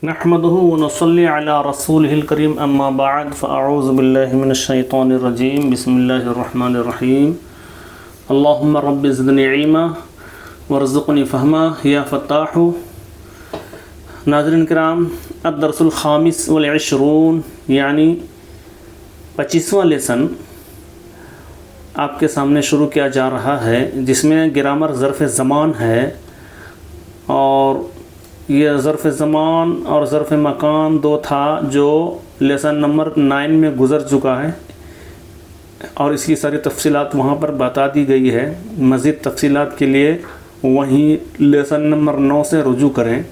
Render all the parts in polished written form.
نحمده ونصلي على رسوله الكريم اما بعد فاعوذ بالله من الشيطان الرجيم بسم الله الرحمن الرحيم اللهم رب زدني علما وارزقني فهما يا فتاح. ناظرین کرام، الدرس الخامس والعشرون یعنی 25واں لیسن آپ کے سامنے شروع کیا جا رہا ہے، جس میں گرامر ظرف زمان ہے، اور یہ ظرف زمان اور ظرف مکان دو تھا جو لیسن نمبر 9 میں گزر چکا ہے، اور اس کی ساری تفصیلات وہاں پر بتا دی گئی ہے. مزید تفصیلات کے لیے وہیں لیسن نمبر 9 سے رجوع کریں.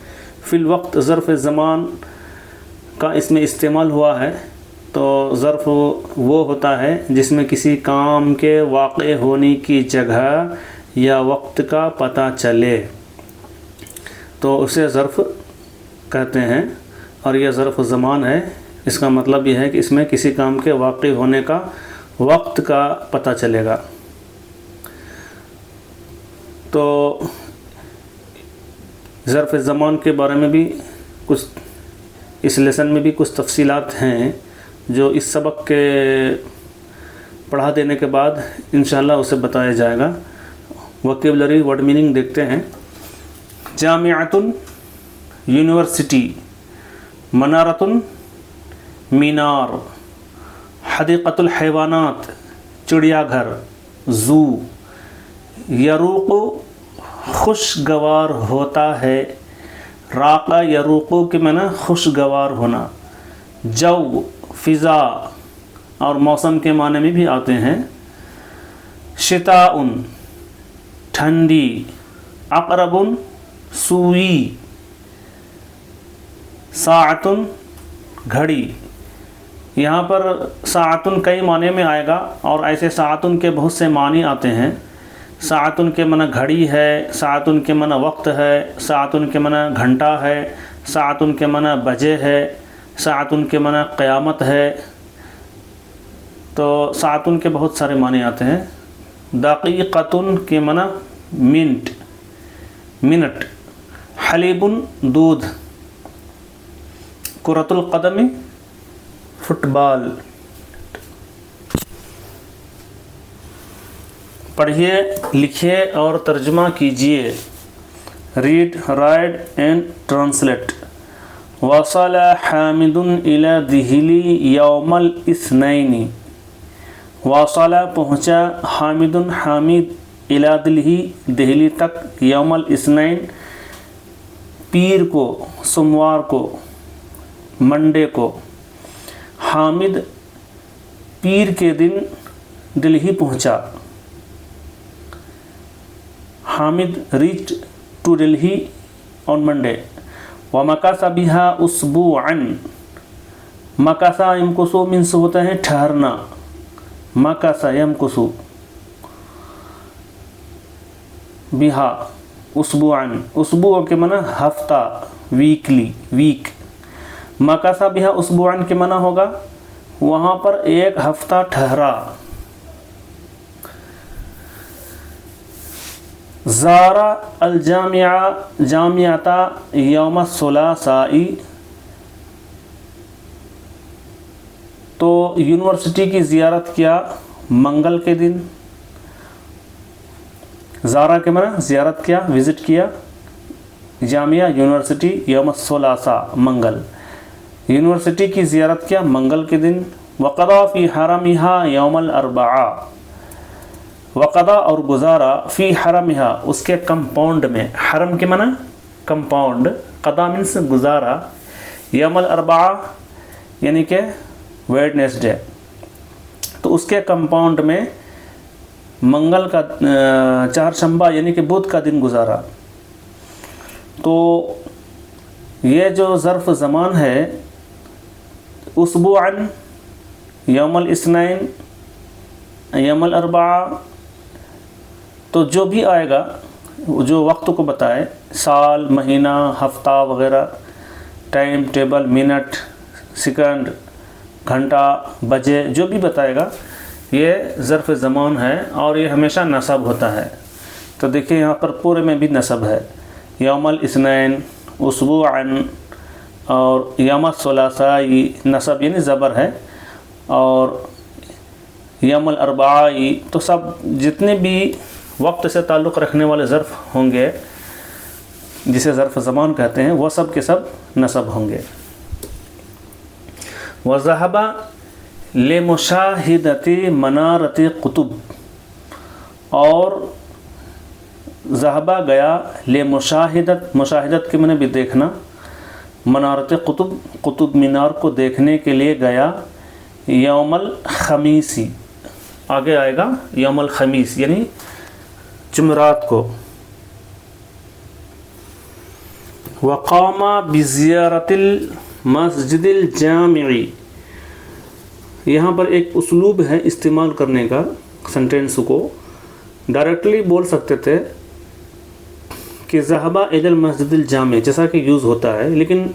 فی الوقت ظرف زمان کا اس میں استعمال ہوا ہے، تو ظرف وہ ہوتا ہے جس میں کسی کام کے واقع ہونے کی جگہ یا وقت کا پتہ چلے، تو اسے ظرف کہتے ہیں. اور یہ ظرف زمان ہے، اس کا مطلب یہ ہے کہ اس میں کسی کام کے واقع ہونے کا وقت کا پتہ چلے گا. تو ظرف زمان کے بارے میں بھی کچھ اس لیسن میں بھی کچھ تفصیلات ہیں جو اس سبق کے پڑھا دینے کے بعد انشاءاللہ اسے بتایا جائے گا. ووکیبلری ورڈ میننگ دیکھتے ہیں. جامعۃ یونیورسٹی، منارۃ مینار، حدیقۃ الحیوانات چڑیا گھر زو، یروق خوشگوار ہوتا ہے، راقہ یروق کے معنی خوشگوار ہونا. جو فضا اور موسم کے معنی میں بھی آتے ہیں. شتاء ٹھنڈی، عقرب سوئی، ساعتن گھڑی. یہاں پر ساعتن کئی معنی میں آئے گا، اور ایسے ساعتن کے بہت سے معنی آتے ہیں. ساعتن کے معنی گھڑی ہے، ساعتن کے معنی وقت ہے، ساعتن کے معنی گھنٹہ ہے، ساعتن کے معنی بجے ہے، ساعتن کے معنی قیامت ہے. تو ساعتن کے بہت سارے معنی آتے ہیں. دقیقۃ کے معنی منٹ. حلیب دودھ. کرۃ القدم فٹ بال. پڑھیے، لکھیے اور ترجمہ کیجیے. Read, write and translate. وصل حامد الی دہلی یوم الاثنین. وصل پہنچا، حامد حامد، الی دہلی تک، یوم الاثنین پیر کو، سوموار کو، منڈے کو. حامد پیر کے دن دہلی پہنچا. Hamid reached to Delhi on Monday. ومکث بها اسبوعا. مکث یمکث means ہوتا ہے ٹھہرنا. مکث یمکث بہا اسبوعا. اسبوع کے معنی ہفتہ، ویکلی، ویک. مکث بہا اسبوعا کے معنی ہوگا وہاں پر ایک ہفتہ ٹھہرا. زار الجامعہ جامعۃ یوم الثلاثاء. تو یونیورسٹی کی زیارت کیا منگل کے دن. زارہ کے معنی زیارت کیا، وزٹ کیا. جامعہ یونیورسٹی یوم الثلاثاء منگل، یونیورسٹی کی زیارت کیا منگل کے دن. وقضى فی حرمها یوم الاربعاء. وقضى اور گزارا، فی حرمها اس کے کمپاؤنڈ میں. حرم کے معنی کمپاؤنڈ، قضا مینس گزارا. یوم الاربعاء یعنی کہ ویڈنسڈے. تو اس کے کمپاؤنڈ میں منگل کا چہارشنبہ یعنی کہ بدھ کا دن گزارا. تو یہ جو ظرف زمان ہے، اسبوعاً، یوم الاثنین، یوم الاربعاء، تو جو بھی آئے گا جو وقت کو بتائے، سال، مہینہ، ہفتہ وغیرہ، ٹائم ٹیبل، منٹ، سیکنڈ، گھنٹہ، بجے، جو بھی بتائے گا یہ ظرف زمان ہے، اور یہ ہمیشہ نصب ہوتا ہے. تو دیکھیں یہاں پر پورے میں بھی نصب ہے. یوم الاثنین، اسبوعاً، اور یوم الثلاثاء نصب یعنی زبر ہے، اور یوم الاربعاء تو سب جتنے بھی وقت سے تعلق رکھنے والے ظرف ہوں گے جسے ظرف زمان کہتے ہیں وہ سب کے سب نصب ہوں گے۔ وذهب لمشاہدۃ منارۃ قطب، اور ذہبہ گیا لمشاہدت، مشاہدت کے معنی بھی دیکھنا، منارت قطب، قطب مینار کو دیکھنے کے لیے گیا، یوم الخمیسی، آگے آئے گا یوم الخمیس یعنی جمعرات کو۔ وقام بزیارت المسجد الجامع، یہاں پر ایک اسلوب ہے استعمال کرنے کا، سنٹینس کو ڈائریکٹلی بول سکتے تھے کہ ذهب الى المسجد الجامع جیسا کہ یوز ہوتا ہے، لیکن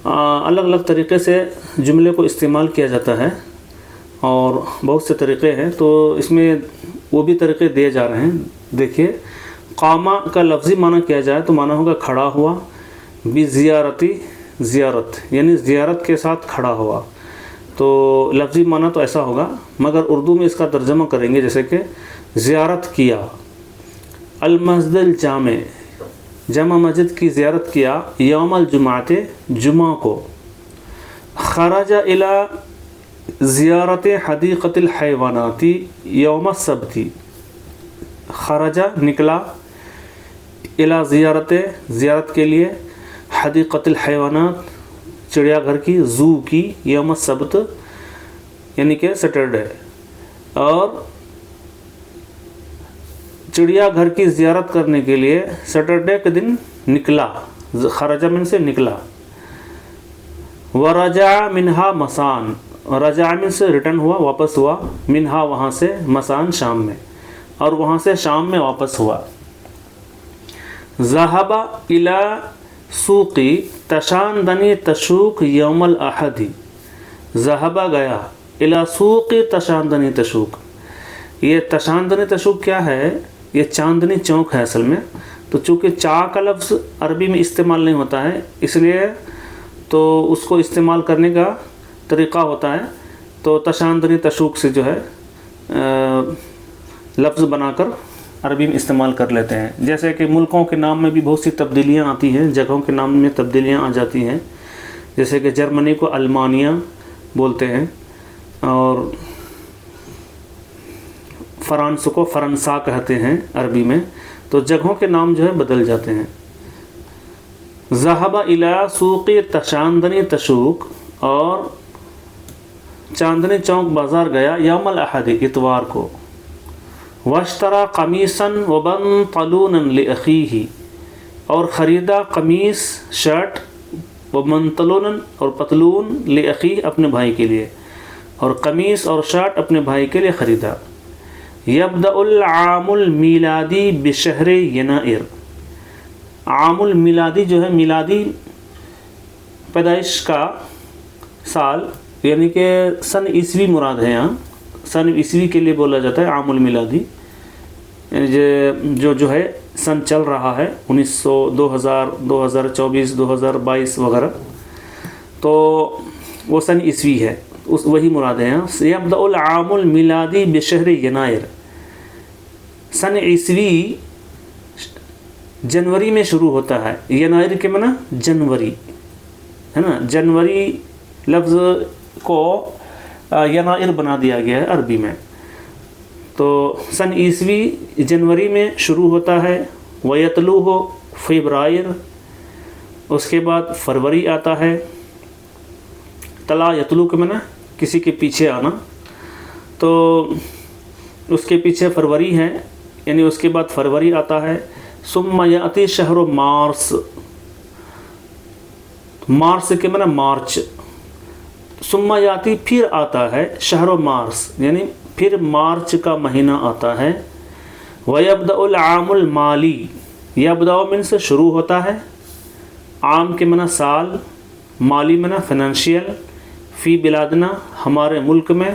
الگ الگ طریقے سے جملے کو استعمال کیا جاتا ہے اور بہت سے طریقے ہیں، تو اس میں وہ بھی طریقے دیے جا رہے ہیں۔ دیکھیے، قامہ کا لفظی معنی کیا جائے تو معنی ہوگا کھڑا ہوا، بزیارتی زیارت یعنی زیارت کے ساتھ کھڑا ہوا، تو لفظی معنی تو ایسا ہوگا، مگر اردو میں اس کا ترجمہ کریں گے جیسے کہ زیارت کیا، المسجد الجامع جامع مسجد کی زیارت کیا، یوم الجمعۃ جمعہ کو، خرج الی زیارت حدیقۃ الحیوانات یوم السبت، خرج نکلا، الی زیارت کے لیے، حدیقۃ الحیوانات چڑیا گھر کی، زو کی، یوم السبت یعنی کہ سیٹرڈے، اور چڑیا گھر کی زیارت کرنے کے لیے سیٹرڈے کے دن نکلا، خرج من سے نکلا، ورجع منہا مسان، رجع من سے ریٹرن ہوا، واپس ہوا، منہا وہاں سے، مسان شام میں، اور وہاں سے شام میں واپس ہوا۔ ذهب الى سوق تشاندنی تشوق یوم الاحد، ذهب گیا، الى سوق تشاندنی تشوق، یہ تشاندنی تشوق کیا ہے؟ یہ چاندنی چوک ہے اصل میں، تو چونکہ چا کا لفظ عربی میں استعمال نہیں ہوتا ہے اس لیے تو اس کو استعمال کرنے کا طریقہ ہوتا ہے، تو تشاندنی تشوق سے جو ہے لفظ بنا کر عربی میں استعمال کر لیتے ہیں۔ جیسے کہ ملکوں کے نام میں بھی بہت سی تبدیلیاں آتی ہیں، جگہوں کے نام میں تبدیلیاں آ جاتی ہیں، جیسے کہ جرمنی کو المانیہ بولتے ہیں، اور فرانس کو فرنسا کہتے ہیں عربی میں، تو جگہوں کے نام جو ہے بدل جاتے ہیں۔ ذهب الى سوق تشاندنی تشوق، اور چاندنی چوک بازار گیا، یوم الاحد اتوار کو، واشترى قمیصا وبنطلونا لأخیہ، اور خریدا قمیص شرٹ، وبنطلونا اور پتلون، لأخیہ اپنے بھائی کے لیے، اور قمیص اور شرٹ اپنے بھائی کے لیے خریدا۔ یبدأ العام المیلادی بشہر ینائر، عام المیلادی جو ہے میلادی پیدائش کا سال یعنی کہ سن عیسوی مراد ہے، یہاں سن عیسوی کے لیے بولا جاتا ہے عام المیلادی، یعنی جو ہے سن چل رہا ہے 1900، 2000، 2024، 2022 وغیرہ، تو وہ سن عیسوی ہے، وہی مراد ہے یہاں۔ یبدأ العام المیلادی بشہر ینائر، سن عیسوی جنوری میں شروع ہوتا ہے، ینائر کے معنی جنوری ہے نا، جنوری لفظ کو ینائر بنا دیا گیا ہے عربی میں، تو سن عیسوی جنوری میں شروع ہوتا ہے، ویتلوہ فبرائر، اس کے بعد فروری آتا ہے، تلا یتلو کے معنی کسی کے پیچھے آنا، تو اس کے پیچھے فروری ہے، یعنی اس کے بعد فروری آتا ہے۔ ثم یاتی شہر مارس، مارس کے معنی مارچ، ثم یاتی پھر آتا ہے، شہر مارس یعنی پھر مارچ کا مہینہ آتا ہے۔ ویبدأ العام المالی، یبدأ من سے شروع ہوتا ہے، عام کے معنی سال، مالی معنی فنانشیل، فی بلادنا ہمارے ملک میں،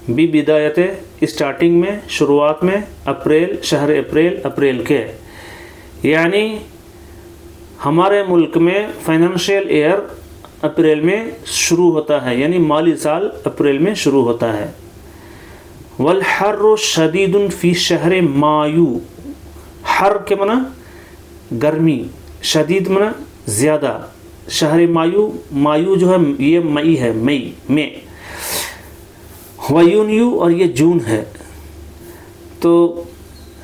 بی بدایت اسٹارٹنگ میں، شروعات میں، اپریل شہر اپریل، اپریل کے، یعنی ہمارے ملک میں فائنینشیل ایئر اپریل میں شروع ہوتا ہے، یعنی مالی سال اپریل میں شروع ہوتا ہے۔ والحر شدید فی شہر مایو، حر کے معنی گرمی، شدید معنی زیادہ، شہر مایو، مایو جو ہے یہ مئی ہے، مئی، ویونیو اور یہ جون ہے، تو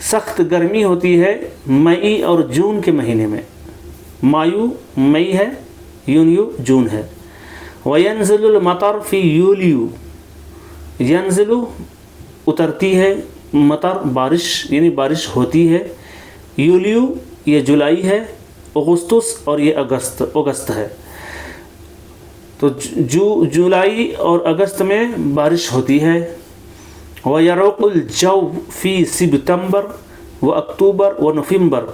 سخت گرمی ہوتی ہے مئی اور جون کے مہینے میں۔ مایو مئی ہے، یونیو جون ہے۔ وینزل المطر فی یولیو، ینزل اترتی ہے، مطر بارش یعنی بارش ہوتی ہے، یولیو یہ جولائی ہے، اگستس اور یہ اگست ہے، تو جولائی اور اگست میں بارش ہوتی ہے۔ وَيَرُقُ الْجَوْ فِي سِبْتَمبر وَأَكْتُوبر وَنوفمبر،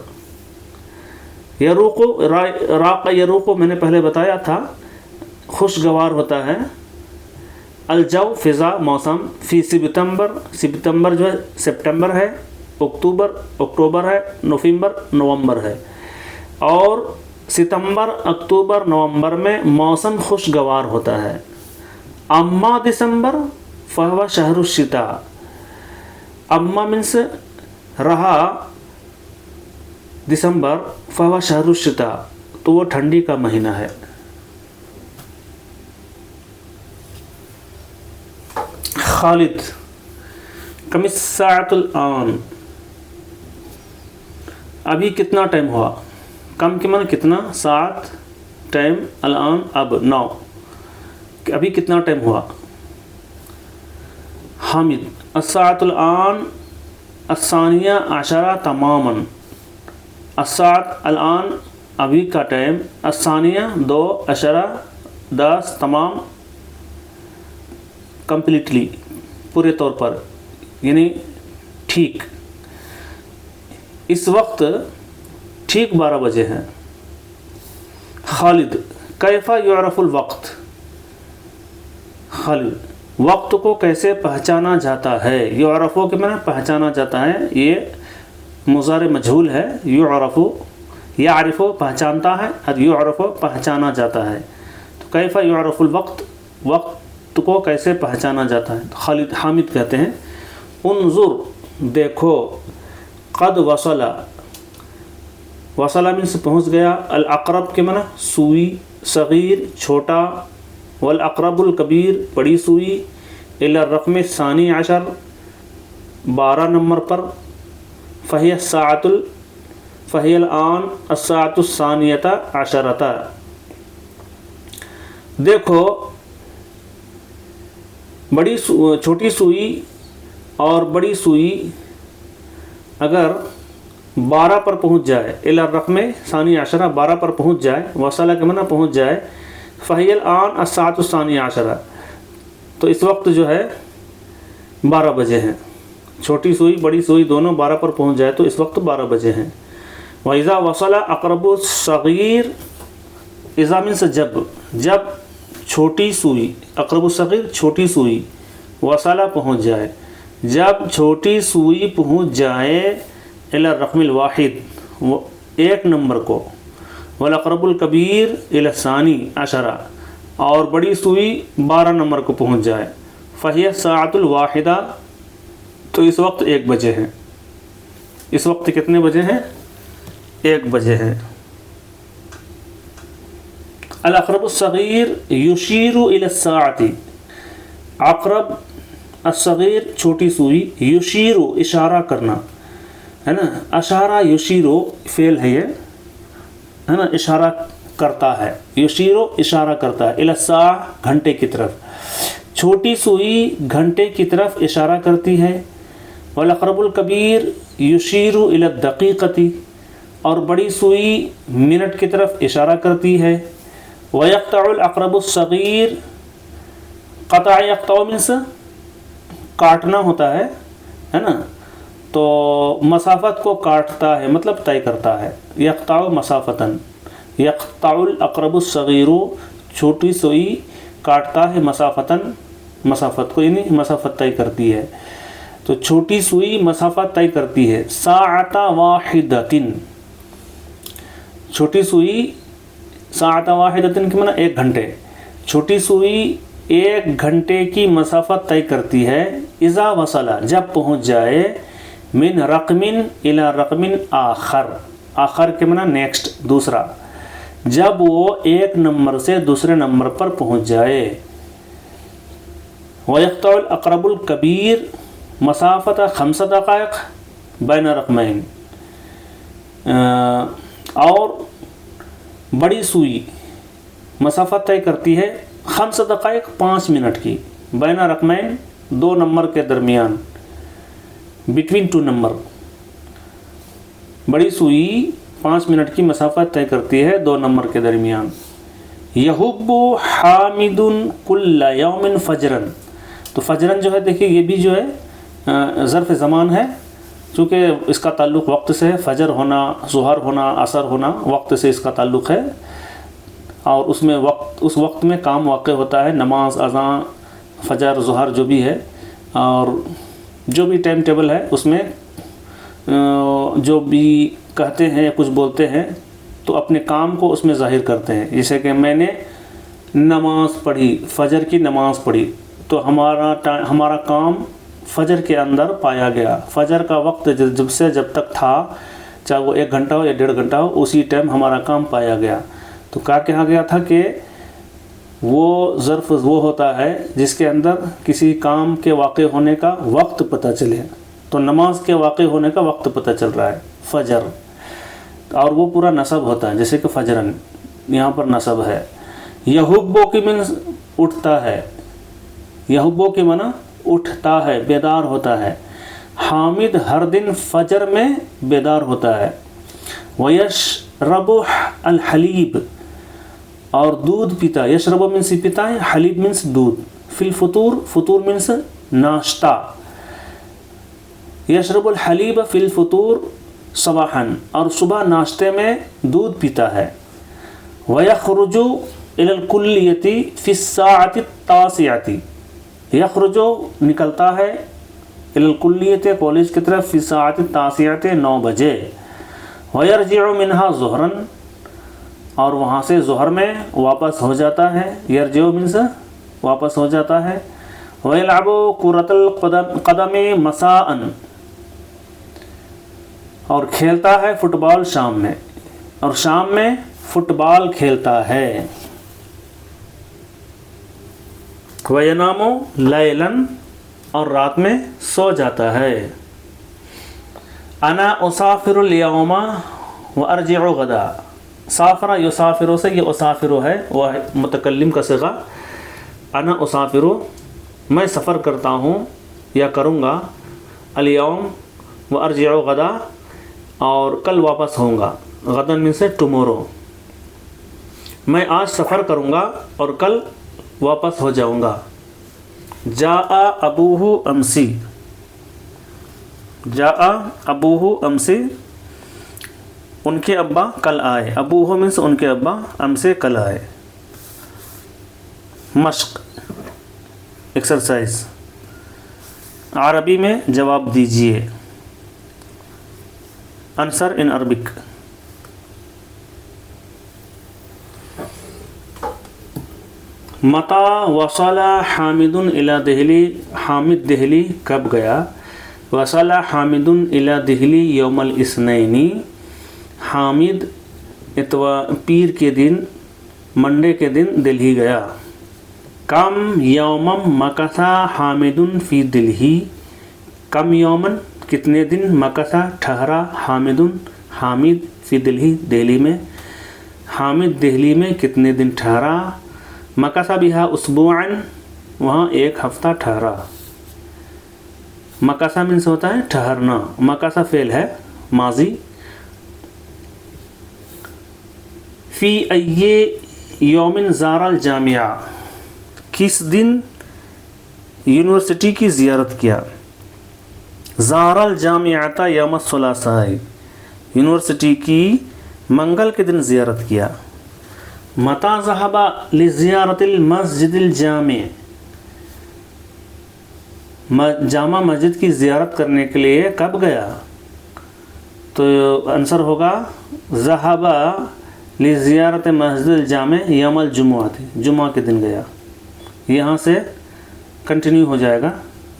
یروق، راق یروق میں نے پہلے بتایا تھا، خوشگوار ہوتا ہے، الجو فضا موسم، فی سپتمبر، سپتمبر جو ہے سپٹمبر ہے، اکتوبر ہے، نومبر ہے، اور ستمبر اکتوبر نومبر میں موسم خوشگوار ہوتا ہے۔ اما دسمبر فہو شہر الشتاء، اما منس رہا دسمبر، فہو شہر الشتاء تو وہ ٹھنڈی کا مہینہ ہے۔ خالد، کم الساعۃ الآن، ابھی کتنا ٹائم ہوا، کم کے معنی کتنا، ساعت ٹائم، الآن اب، نو، ابھی کتنا ٹائم ہوا۔ حامد، الساعۃ الآن الثانیہ عشرہ تماما، الساعت الآن ابھی کا ٹائم، الثانیہ 2، 10 تمام، کمپلیٹلی پورے طور پر، یعنی ٹھیک، اس وقت ٹھیک 12 بجے ہیں۔ خالد، کیف یعرف الوقت، خالد وقت کو کیسے پہچانا جاتا ہے، یعرفو کے معنی پہچانا جاتا ہے، یہ مضارع مجہول ہے، یعرفو، یعرفو پہچانتا ہے، اور یعرفو پہچانا جاتا ہے، تو کیف یعرف الوقت، وقت کو کیسے پہچانا جاتا ہے۔ خالد، حامد کہتے ہیں انظر دیکھو، قد وصل، وصل من سے پہنچ گیا، الاقرب کے معنی سوئی، صغیر چھوٹا، والاقرب الکبیر بڑی سوئی، الی الرقم الثانی عشر 12 نمبر پر، فہی الساعۃ فہی الآن الساعۃ الثانیۃ عشرۃ، دیکھو بڑی چھوٹی سوئی اور بڑی سوئی اگر 12 پر پہنچ جائے، الی الرقم ثانی عشرہ 12 پر پہنچ جائے، وصلہ کے معنی پہنچ جائے، فہی الآن الساعۃ الثانی عشرہ تو اس وقت جو ہے 12 بجے ہیں، چھوٹی سوئی بڑی سوئی دونوں 12 پر پہنچ جائے تو اس وقت 12 بجے ہیں۔ وَإِذَا وَصَلَ أَقْرَبُ الصَّغِيرِ، اِذَا من سے جب چھوٹی سوئی، اقرب الصغیر چھوٹی سوئی، وصلہ پہنچ جائے، جب چھوٹی سوئی پہنچ جائے، الی الرقم الواحد 1 نمبر کو، والاقرب الکبیر الی الثانی عشرہ اور بڑی سوئی 12 نمبر کو پہنچ جائے، فہی الساعۃ الواحدہ تو اس وقت 1 بجے ہیں۔ اس وقت کتنے بجے ہیں؟ 1 بجے ہیں۔ الاقرب الصغیر یشیر الی الساعۃ، اقرب الصغیر چھوٹی سوئی، یشیر اشارہ کرنا ہے نا، اشارہ یشیرو فعل ہے یہ ہے نا، اشارہ کرتا ہے، یشیرو اشارہ کرتا ہے، الی الساعہ گھنٹے کی طرف، چھوٹی سوئی گھنٹے کی طرف اشارہ کرتی ہے، والاقرب الکبیر یشیر الی الدقیقۃ اور بڑی سوئی منٹ کی طرف اشارہ کرتی ہے، ویقطع الاقرب الصغیر، قطع یقطع من سے کاٹنا ہوتا ہے نا، تو مسافت کو کاٹتا ہے مطلب طے کرتا ہے، یقطع مسافتاً، یقطع الاقرب الصغیر چھوٹی سوئی کاٹتا ہے مسافتاً، مسافت کو یعنی مسافت طے کرتی ہے، تو چھوٹی سوئی مسافت طے کرتی ہے، ساعۃ واحدۃ چھوٹی سوئی ساعت واحدتن کے معنی 1 گھنٹے، چھوٹی سوئی 1 گھنٹے کی مسافت طے کرتی ہے، اذا وصل جب پہنچ جائے، من رقم الی رقم آخر، آخر کے معنی نیکسٹ دوسرا، جب وہ ایک نمبر سے دوسرے نمبر پر پہنچ جائے۔ وَيَقْطَعُ الْأَقْرَبُ الْكَبِيرُ مسافت 5 دقائق بین رقمین، اور بڑی سوئی مسافت طے کرتی ہے 5 دقائق 5 منٹ کی، بین رقمین 2 نمبر کے درمیان، بٹوین 2 نمبر، بڑی سوئی 5 منٹ کی مسافت طے کرتی ہے 2 نمبر کے درمیان۔ یحب حامد کل یوم فجرن، تو فجرن جو ہے دیکھیے یہ بھی جو ہے ظرف زمان ہے، چونکہ اس کا تعلق وقت سے ہے، فجر ہونا، ظہر ہونا، عصر ہونا وقت سے اس کا تعلق ہے، اور اس میں اس وقت میں کام واقع ہوتا ہے، نماز، اذان، فجر، ظہر جو بھی ہے، اور جو بھی ٹائم ٹیبل ہے اس میں جو بھی کہتے ہیں یا کچھ بولتے ہیں تو اپنے کام کو اس میں ظاہر کرتے ہیں، جیسے کہ میں نے نماز پڑھی، فجر کی نماز پڑھی، تو ہمارا کام فجر کے اندر پایا گیا، فجر کا وقت جب سے جب تک تھا، چاہے وہ 1 گھنٹہ ہو یا 1.5 گھنٹہ ہو، اسی ٹائم ہمارا کام پایا گیا۔ تو کہا گیا تھا کہ وہ ظرف وہ ہوتا ہے جس کے اندر کسی کام کے واقع ہونے کا وقت پتہ چلے، تو نماز کے واقع ہونے کا وقت پتہ چل رہا ہے فجر، اور وہ پورا نصب ہوتا ہے، جیسے کہ فجرن یہاں پر نصب ہے۔ یحبو کی من اٹھتا ہے، یحبو کی معنی اٹھتا ہے، بیدار ہوتا ہے، حامد ہر دن فجر میں بیدار ہوتا ہے۔ ویشرب الحلیب، اور دودھ پیتا، یشرب من سے پیتا ہے، حلیب من سے دودھ، فی الفطور، فطور من سے ناشتہ، یشرب الحلیب فی الفطور صباحا، اور صبح ناشتے میں دودھ پیتا ہے۔ ویخرج الی الکلیۃ فی الساعۃ التاسعۃ، یخرج نکلتا ہے، الی الکلیۃ کالج کی طرف، فی الساعۃ التاسعۃ 9 بجے، ویرجع منها ظہرا، اور وہاں سے ظہر میں واپس ہو جاتا ہے، یرجع من سے واپس ہو جاتا ہے۔ ویلعب کرۃ القدم مساء، اور کھیلتا ہے فٹ بال شام میں، اور شام میں فٹ بال کھیلتا ہے۔ وَيَنَامُ لَيْلًا، اور رات میں سو جاتا ہے۔ انا اسافر اليوم وارجع غدا، سافر یسافر سے یہ اسافر ہے، وہ متکلم کا صیغہ، انا اسافر میں سفر کرتا ہوں یا کروں گا، الیوم وارجع غدا، اور کل واپس ہوں گا، غدن من سے ٹمورو، میں آج سفر کروں گا اور کل واپس ہو جاؤں گا۔ جاء ابوہ امسی، جاء ابوہ امسی، ان کے ابا کل آئے، ابوہ من سے ان کے ابا، امسے کل آئے۔ مشق ایکسرسائز، عربی میں جواب دیجئے، آنسر ان عربک۔ متى وصل حامد الى دہلی، حامد دہلی کب گیا؟ وصل حامد الى دہلی یوم الاثنین، حامد پیر کے دن، منڈے کے دن دلہی گیا۔ کم یومم مکثا حامد فی دلہی، کم یومن کتنے دن، مکثا ٹھہرا، حامد حامد فی دلہی دہلی میں، حامد دہلی میں کتنے دن ٹھہرا، مکثا بہا اسبوعا، وہاں 1 ہفتہ ٹھہرا۔ مکثا من سے ہوتا ہے ٹھہرنا، مکثا فعل ہے ماضی۔ فی ای یوم زار الجامعہ، کس دن یونیورسٹی کی زیارت کیا؟ زار الجامعۃ یوم الثلاثاء، یونیورسٹی کی منگل کے دن زیارت کیا۔ متی ذهب لزیارت المسجد الجامع، جامع مسجد کی زیارت کرنے کے لیے کب گیا؟ تو آنسر ہوگا ذهب لزیارت مسجد الجامع یوم الجمعہ تھی، جمعہ کے دن گیا. یہاں سے کنٹینیو ہو جائے گا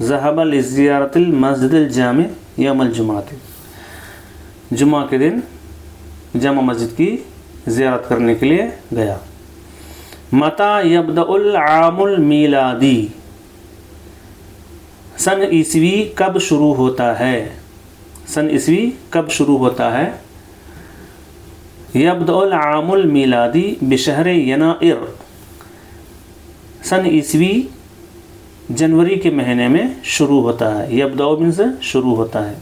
ذهب لزیارت المسجد الجامع یوم الجمعہ تھی، جمعہ کے دن جامع مسجد کی زیارت کرنے کے لیے گیا. متى یبدأ العام المیلادی، سن عیسوی کب شروع ہوتا ہے؟ سن عیسوی کب شروع ہوتا ہے؟ یبدأ العام المیلادی بشہر ینائر، سن عیسوی جنوری کے مہینے میں شروع ہوتا ہے. یبدأ من سے شروع ہوتا ہے.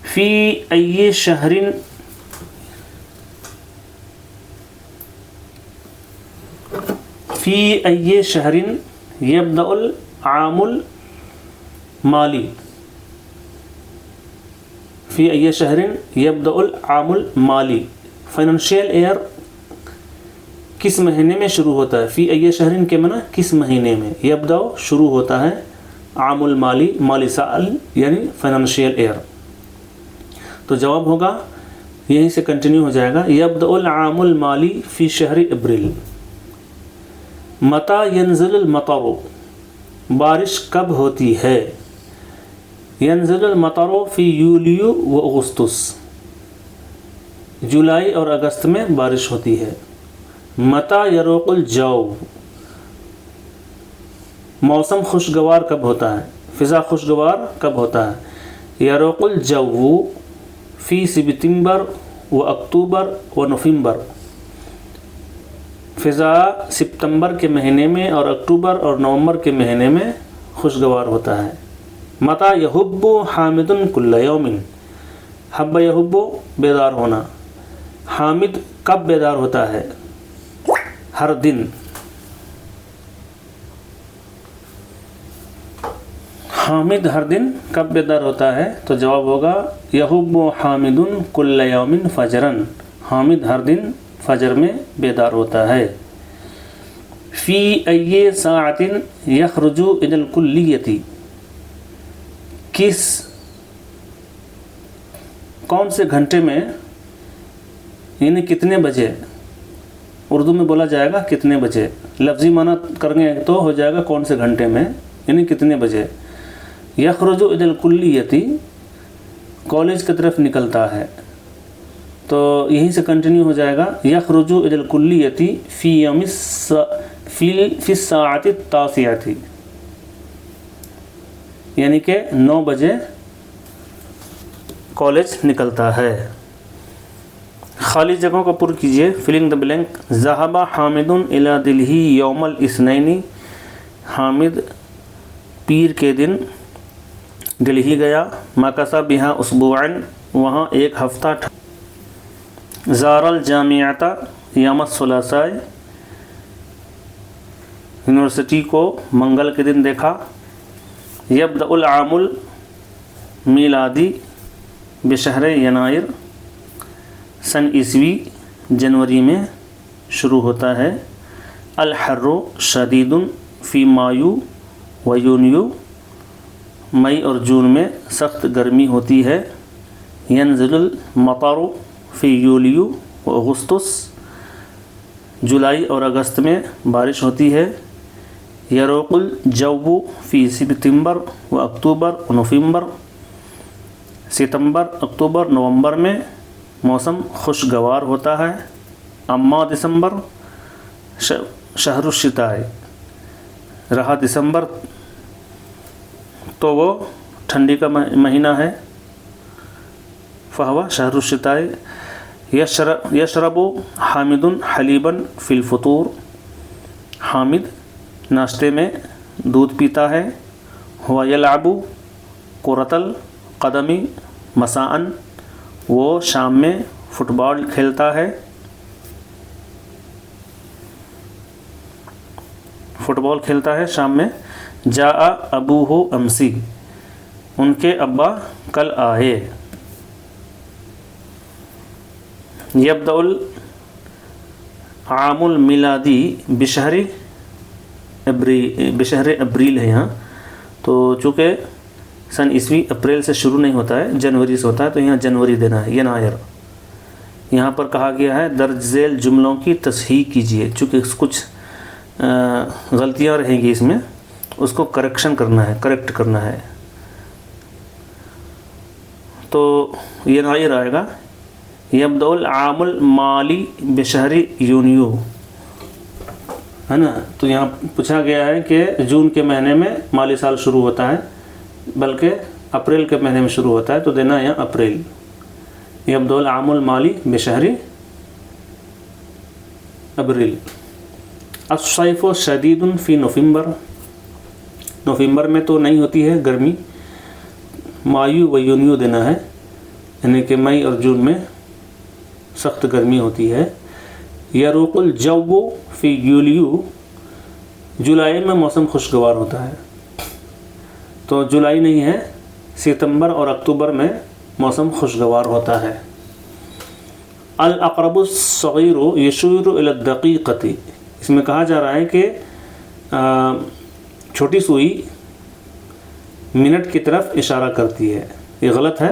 فی ای شہر، فی ای شہر یبدأ العام المالی، فی ای شہر یبدأ العام المالی، فائنانشیل ایئر کس مہینے میں شروع ہوتا ہے؟ فی ای شہرین کے معنی کس مہینے میں، یبدأ شروع ہوتا ہے، عام المالی مالی سال یعنی فائنانشیل ایئر. تو جواب ہوگا یہیں سے کنٹینیو ہو جائے گا یبدأ العام المالی فی شہر ابریل. متى ینزل المطر، بارش کب ہوتی ہے؟ ینزل المطر فی یولیو و اگستس، جولائی اور اگست میں بارش ہوتی ہے. متى یروق الجو، موسم خوشگوار کب ہوتا ہے؟ فضا خوشگوار کب ہوتا ہے؟ یروق الجو فی سپتمبر و اکتوبر و نومبر، فضا ستمبر کے مہینے میں اور اکتوبر اور نومبر کے مہینے میں خوشگوار ہوتا ہے. متى یحب حامد کل یوم، حب یحب بیدار ہونا، حامد کب بیدار ہوتا ہے؟ ہر دن. حامد ہر دن کب بیدار ہوتا ہے؟ تو جواب ہوگا یحب حامد کل یوم فجرن، حامد ہر دن فجر میں بیدار ہوتا ہے. فی ای ساعت یخرج الی الکلیۃ، کون سے گھنٹے میں یعنی کتنے بجے، اردو میں بولا جائے گا کتنے بجے، لفظی معنی کریں تو ہو جائے گا کون سے گھنٹے میں یعنی کتنے بجے. یخرج الی الکلیۃ کالج کی طرف نکلتا ہے، تو یہیں سے کنٹینیو ہو جائے گا یخرج الی الکلیۃ فی الساعۃ التاسعۃ، یعنی کہ 9 بجے کالج نکلتا ہے. خالی جگہوں کو پر کیجئے، فلنگ دا بلینک. ذهب حامد الی دلہی یوم الاثنین، حامد پیر کے دن دلہی گیا. مکث بہا اسبوعا، وہاں ایک ہفتہ. زار الجامعۃ یوم الثلاثاء، یونیورسٹی کو منگل کے دن دیکھا. یبدأ العام المیلادی بشہر ینائر، سن عیسوی جنوری میں شروع ہوتا ہے. الحر شدید فی مایو و یونیو، مئی اور جون میں سخت گرمی ہوتی ہے. ینزل المطر فی یولیو و اگستس، جولائی اور اگست میں بارش ہوتی ہے. یروق الجو فی سپتمبر و اکتوبر و نومبر، ستمبر اکتوبر نومبر میں موسم خوشگوار ہوتا ہے. اما دسمبر شہر الشتاء، رہا دسمبر تو وہ ٹھنڈی کا مہینہ ہے. فہو شہر الشتاء. یشرب حامد حلیبا فی الفطور، حامد ناشتے میں دودھ پیتا ہے. ہوا یلعب کرۃ القدم مساء، وہ شام میں فٹ بال کھیلتا ہے. فٹ بال کھیلتا ہے شام میں. جاء ابوہ امسی، ان کے ابا کل آئے. یبدأ العام المیلادی بشہر ابریل ہے یہاں، تو چونکہ سن عیسوی اپریل سے شروع نہیں ہوتا ہے، جنوری سے ہوتا ہے، تو یہاں جنوری دینا ہے. ینائر یہاں پر کہا گیا ہے درج ذیل جملوں کی تصحیح کیجیے، چونکہ کچھ غلطیاں رہیں گی اس میں، اس کو کریکٹ کرنا ہے. تو یہ غیر آئے گا یبدأ العام المالی بشہر یونیو، ہے نا. تو یہاں پوچھا گیا ہے کہ جون کے مہینے میں مالی سال شروع ہوتا ہے، بلکہ اپریل کے مہینے میں شروع ہوتا ہے، تو دینا ہے یہاں اپریل. یبدأ العام المالی بشہر ابریل. الصیف شدید فی نومبر، نومبر میں تو نہیں ہوتی ہے گرمی. مایو و یونیو دینا ہے، یعنی کہ مئی اور جون میں سخت گرمی ہوتی ہے. یروق الجو فی یولیو، جولائی میں موسم خوشگوار ہوتا ہے. تو جولائی نہیں ہے، ستمبر اور اکتوبر میں موسم خوشگوار ہوتا ہے. الاقرب الصغیر یشیر الی الدقیقۃ، اس میں کہا جا رہا ہے کہ چھوٹی سوئی منٹ کی طرف اشارہ کرتی ہے، یہ غلط ہے.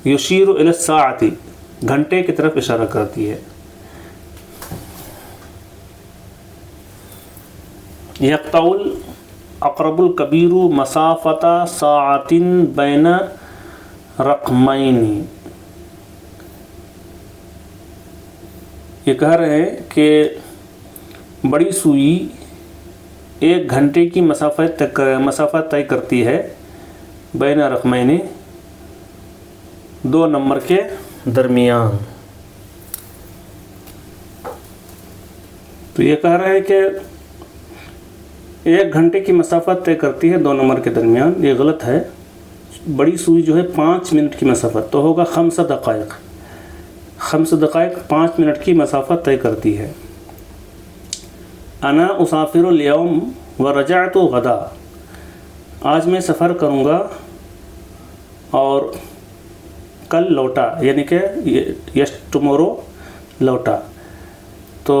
یشیر الی الساعۃ، گھنٹے کی طرف اشارہ کرتی ہے. یقطع الاقرب الکبیر مسافۃ ساعۃ بین رقمین، یہ کہہ رہے ہیں کہ بڑی سوئی ایک گھنٹے کی مسافت طے کرتی ہے بین رقمین، دو نمبر کے درمیان. تو یہ کہہ رہا ہے کہ ایک گھنٹے کی مسافت طے کرتی ہے دو نمبر کے درمیان، یہ غلط ہے. بڑی سوئی جو ہے 5 منٹ کی مسافت، تو ہوگا 5 دقائق. 5 دقائق 5 منٹ کی مسافت طے کرتی ہے. انا اسافر اليوم ورجعت غدا، آج میں سفر کروں گا اور کل لوٹا، یعنی کہ یس ٹمورو لوٹا. تو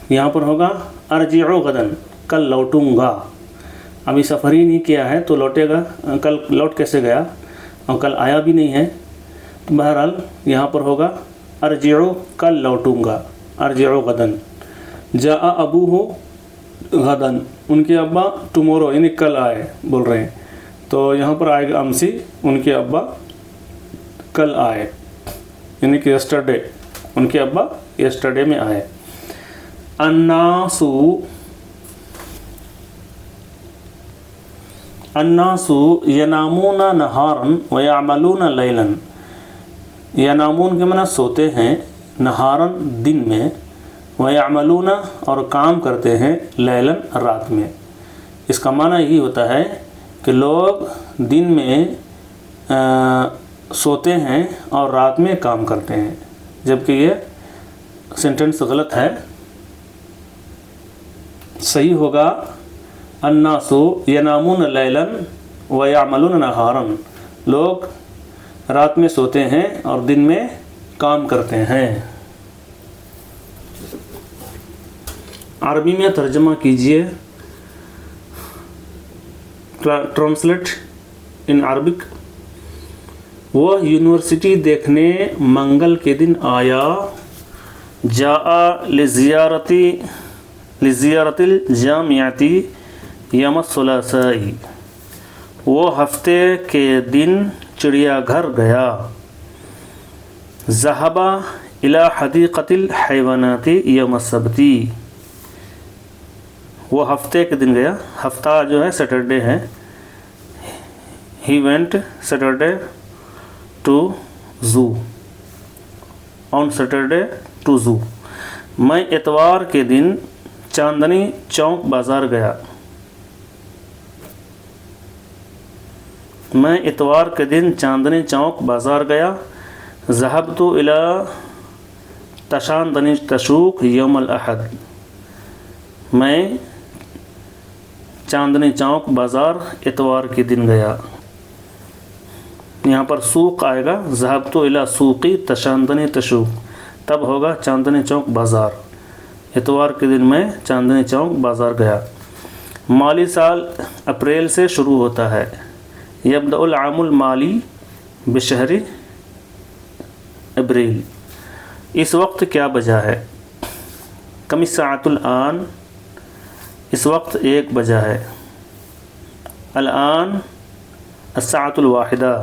یہاں پر ہوگا ارجع غدن، کل لوٹوں گا. ابھی سفر ہی نہیں کیا ہے تو لوٹے گا، کل لوٹ کیسے گیا، اور کل آیا بھی نہیں ہے. بہرحال یہاں پر ہوگا ارجع، کل لوٹوں گا، ارجع غدن. جاء ابوہ غدن، ان کے ابا ٹمورو یعنی کل آئے بول رہے ہیں، تو یہاں پر آئے گا امسی، ان کے ابا کل آئے، یعنی کہ یسٹرڈے، ان کے ابا یسٹرڈے میں آئے. الناس ینامون نہارا ویعملون لیلا، ینامون کے معنی سوتے ہیں، نہارا دن میں، ویعملون اور کام کرتے ہیں، لیلا رات میں. اس کا معنی یہی ہوتا ہے کہ لوگ دن میں سوتے ہیں اور رات میں کام کرتے ہیں، جبکہ یہ سینٹنس غلط ہے. صحیح ہوگا الناس ینامون لیلا ویعملون نہارا، لوگ رات میں سوتے ہیں اور دن میں کام کرتے ہیں. عربی میں ترجمہ کیجئے. Translate in Arabic. وہ یونیورسٹی دیکھنے منگل کے دن آیا. جاء لزیارت الجامعۃ یوم الثلاثاء، وہ ہفتے کے دن چڑیا گھر گیا. ذهب الى حدیقۃ الحیوانات یوم السبت، وہ ہفتے کے دن گیا، ہفتہ جو ہے سیٹرڈے ہے. He went Saturday to zoo. On Saturday to zoo. میں اتوار کے دن چاندنی چوک بازار گیا. میں اتوار کے دن چاندنی چوک بازار گیا. ذهبت الى تشاندنی تشوق یوم الاحد، میں چاندنی چوک بازار اتوار کے دن گیا. یہاں پر سوق آئے گا، ذهبت الى سوقی تشاندنی تشوق، تب ہوگا چاندنی چوک بازار. اتوار کے دن میں چاندنی چوک بازار گیا. مالی سال اپریل سے شروع ہوتا ہے. یبدأ العام المالی بشہر اپریل۔ اس وقت کیا بجا ہے؟ کم الساعۃ الآن، اس وقت 1 بجا ہے۔ الآن الساعۃ الواحدہ،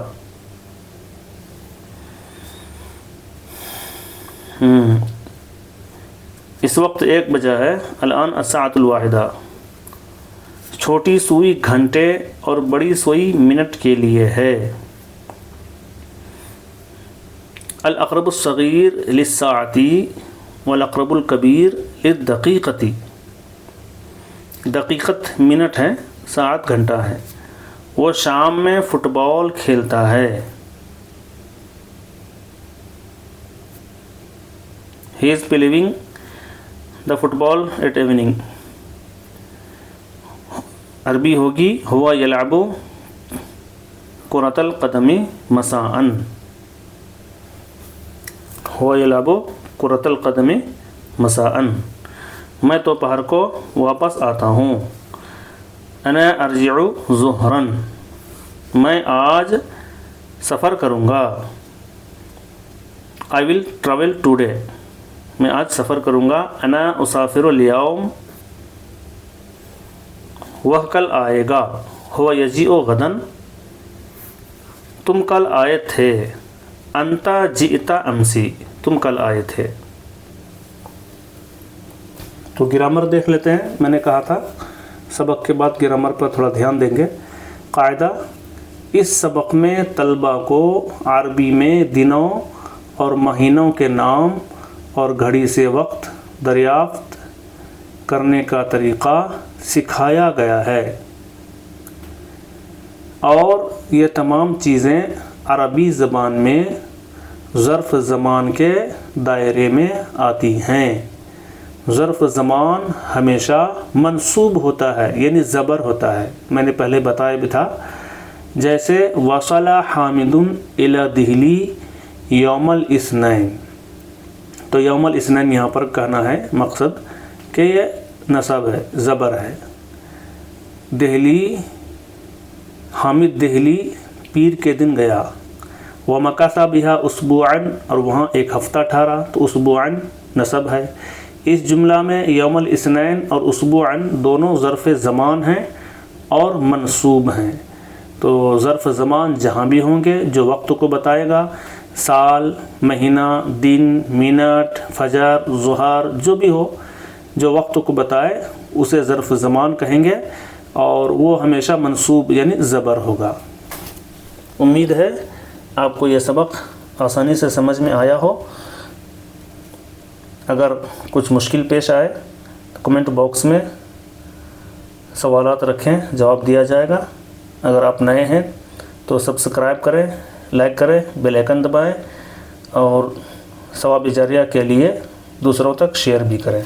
اس وقت 1 بجا ہے۔ الآن الساعۃ الواحدہ۔ چھوٹی سوئی گھنٹے اور بڑی سوئی منٹ کے لیے ہے۔ الاقرب الصغیر للساعة والاقرب الکبیر للدقیقة۔ دقیقت منٹ ہے، ساعت گھنٹہ ہے۔ وہ شام میں فٹ بال کھیلتا ہے۔ He is playing the football at evening۔ عربی ہوگی ہوا یلعب کرۃ القدم مساءً۔ ہوا یلعب کرۃ القدم مساءً، میں دوپہر کو واپس آتا ہوں۔ انا ارجع ظہرا، میں آج سفر کروں گا۔ I will travel today، میں آج سفر کروں گا۔ انا اسافر اليوم، وہ کل آئے گا۔ ہوا یجیء غدا، تم کل آئے تھے۔ انت جئت امسی، تم کل آئے تھے۔ تو گرامر دیکھ لیتے ہیں۔ میں نے کہا تھا سبق کے بعد گرامر پر تھوڑا دھیان دیں گے۔ قاعدہ، اس سبق میں طلباء کو عربی میں دنوں اور مہینوں کے نام اور گھڑی سے وقت دریافت کرنے کا طریقہ سکھایا گیا ہے، اور یہ تمام چیزیں عربی زبان میں ظرف زمان کے دائرے میں آتی ہیں۔ ظرف زمان ہمیشہ منصوب ہوتا ہے، یعنی زبر ہوتا ہے۔ میں نے پہلے بتایا بھی تھا، جیسے وصل حامد الی دہلی یوم الاثنین، تو یوم الاثنین یہاں پر کہنا ہے مقصد کہ یہ نصب ہے، زبر ہے۔ دہلی، حامد دہلی پیر کے دن گیا۔ ومکث بہا اسبوعا، اور وہاں 1 ہفتہ ٹھہرا، تو اسبوعا نصب ہے۔ اس جملہ میں یوم الاثنین اور اسبوعا دونوں ظرف زمان ہیں اور منصوب ہیں۔ تو ظرف زمان جہاں بھی ہوں گے جو وقت کو بتائے گا، سال، مہینہ، دن، منٹ، فجر، ظہر، جو بھی ہو جو وقت کو بتائے اسے ظرف زمان کہیں گے، اور وہ ہمیشہ منصوب یعنی زبر ہوگا۔ امید ہے آپ کو یہ سبق آسانی سے سمجھ میں آیا ہو۔ اگر کچھ مشکل پیش آئے تو کمنٹ باکس میں سوالات رکھیں، جواب دیا جائے گا۔ اگر آپ نئے ہیں تو سبسکرائب کریں، لائک کریں، بیل آئیکن دبائیں، اور ثواب جاریہ کے لیے دوسروں تک شیئر بھی کریں۔